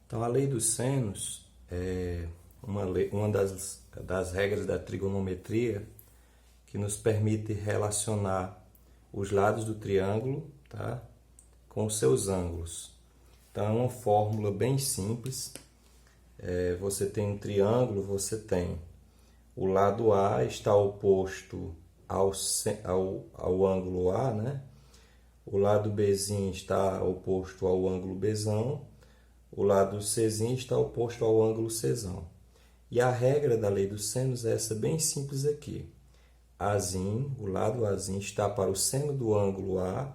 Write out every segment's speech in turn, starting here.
Então, a lei dos senos é uma das regras da trigonometria que nos permite relacionar os lados do triângulo, tá, com os seus ângulos. Então, é uma fórmula bem simples. Você tem um triângulo, você tem o lado A está oposto ao ângulo A, né? O lado Bzinho está oposto ao ângulo Bzão. O lado Czinho está oposto ao ângulo Czão. E a regra da lei dos senos é essa bem simples aqui. Azinho, o lado Azinho está para o seno do ângulo A,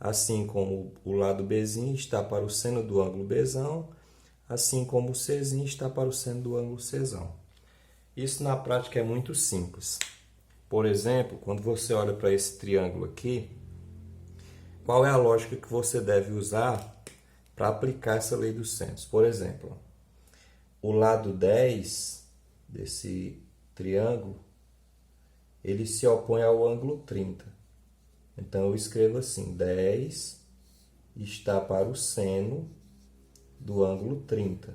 assim como o lado Bzinho está para o seno do ângulo Bzão, assim como o Czinho está para o seno do ângulo Czão. Isso na prática é muito simples. Por exemplo, quando você olha para esse triângulo aqui, qual é a lógica que você deve usar para aplicar essa lei dos senos? Por exemplo, o lado 10 desse triângulo, ele se opõe ao ângulo 30. Então, eu escrevo assim, 10 está para o seno do ângulo 30.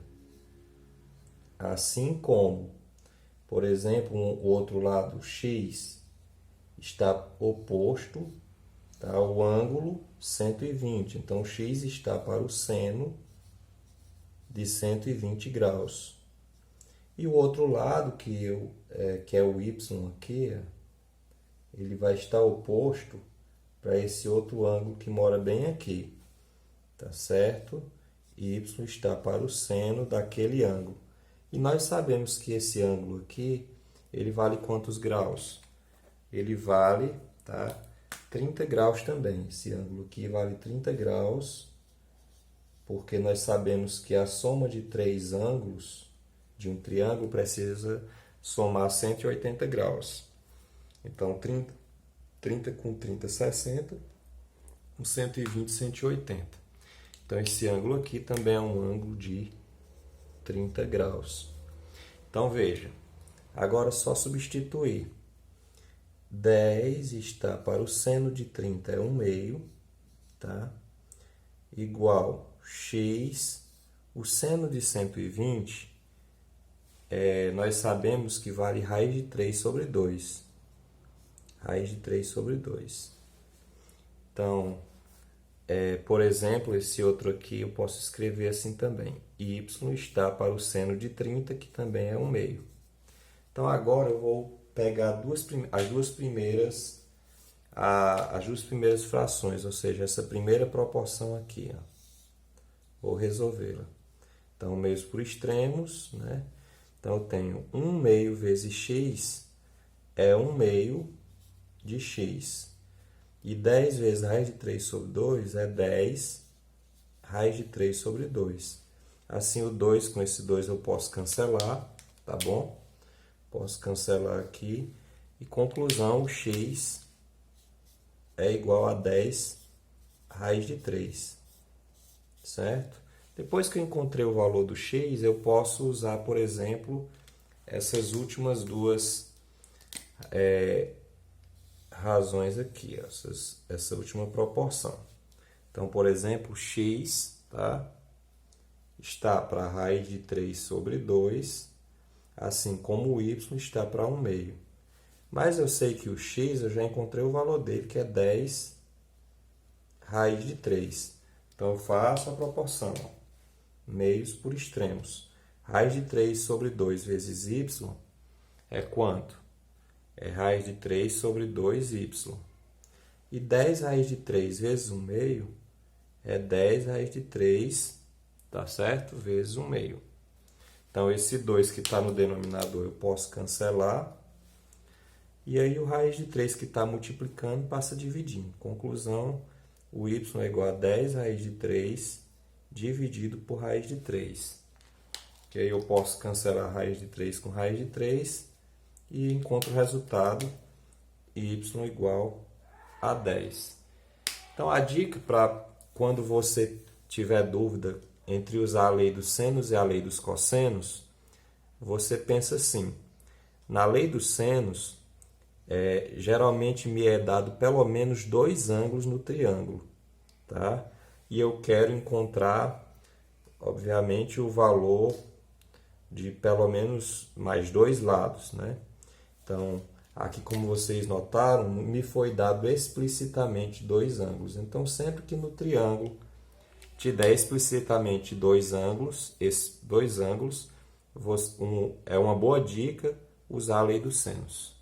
Assim como, por exemplo, o outro lado, x, está oposto, tá, ao ângulo 120. Então, x está para o seno de 120 graus. E o outro lado, que é o y aqui, ele vai estar oposto para esse outro ângulo que mora bem aqui, tá certo? Y está para o seno daquele ângulo. E nós sabemos que esse ângulo aqui, ele vale quantos graus? Ele vale, tá, 30 graus também. Esse ângulo aqui vale 30 graus, porque nós sabemos que a soma de três ângulos de um triângulo precisa somar 180 graus. Então, 30 com 30, 60, com 120, 180. Então, esse ângulo aqui também é um ângulo de 30 graus. Então, veja, agora é só substituir. 10 está para o seno de 30, é 1/2, tá? Igual x, o seno de 120, nós sabemos que vale raiz de 3 sobre 2. Raiz de 3 sobre 2. Então, por exemplo, esse outro aqui eu posso escrever assim também. Y está para o seno de 30, que também é 1/2. Então, agora eu vou pegar as duas primeiras frações, ou seja, essa primeira proporção aqui, ó. Vou resolvê-la. Então, meios por extremos, né? Então, eu tenho 1/2 vezes x é 1/2 de x. E 10 vezes raiz de 3 sobre 2 é 10 raiz de 3 sobre 2. Assim, o 2 com esse 2 eu posso cancelar, tá bom? Posso cancelar aqui. E conclusão, o x é igual a 10 raiz de 3, certo? Depois que eu encontrei o valor do x, eu posso usar, por exemplo, essas últimas duas razões aqui, essa última proporção. Então, por exemplo, x, tá, está para a raiz de 3 sobre 2, assim como o y está para 1/2. Mas eu sei que o x, eu já encontrei o valor dele, que é 10 raiz de 3. Então, eu faço a proporção, ó, meios por extremos. Raiz de 3 sobre 2 vezes y é quanto? É raiz de 3 sobre 2y. E 10 raiz de 3 vezes 1/2 é 10 raiz de 3, tá certo? Vezes 1/2. Então, esse 2 que está no denominador eu posso cancelar. E aí, o raiz de 3 que está multiplicando passa dividindo. Conclusão, o y é igual a 10 raiz de 3 dividido por raiz de 3. Que aí eu posso cancelar raiz de 3 com raiz de 3 e encontro o resultado y igual a 10. Então, a dica para quando você tiver dúvida entre usar a lei dos senos e a lei dos cossenos, você pensa assim: na lei dos senos, geralmente me é dado pelo menos 2 ângulos no triângulo, tá? E eu quero encontrar obviamente, o valor de pelo menos mais 2 lados, né? Então, aqui como vocês notaram, me foi dado explicitamente 2 ângulos. Então, sempre que no triângulo te der explicitamente 2 ângulos, esses 2 ângulos, é uma boa dica usar a lei dos senos.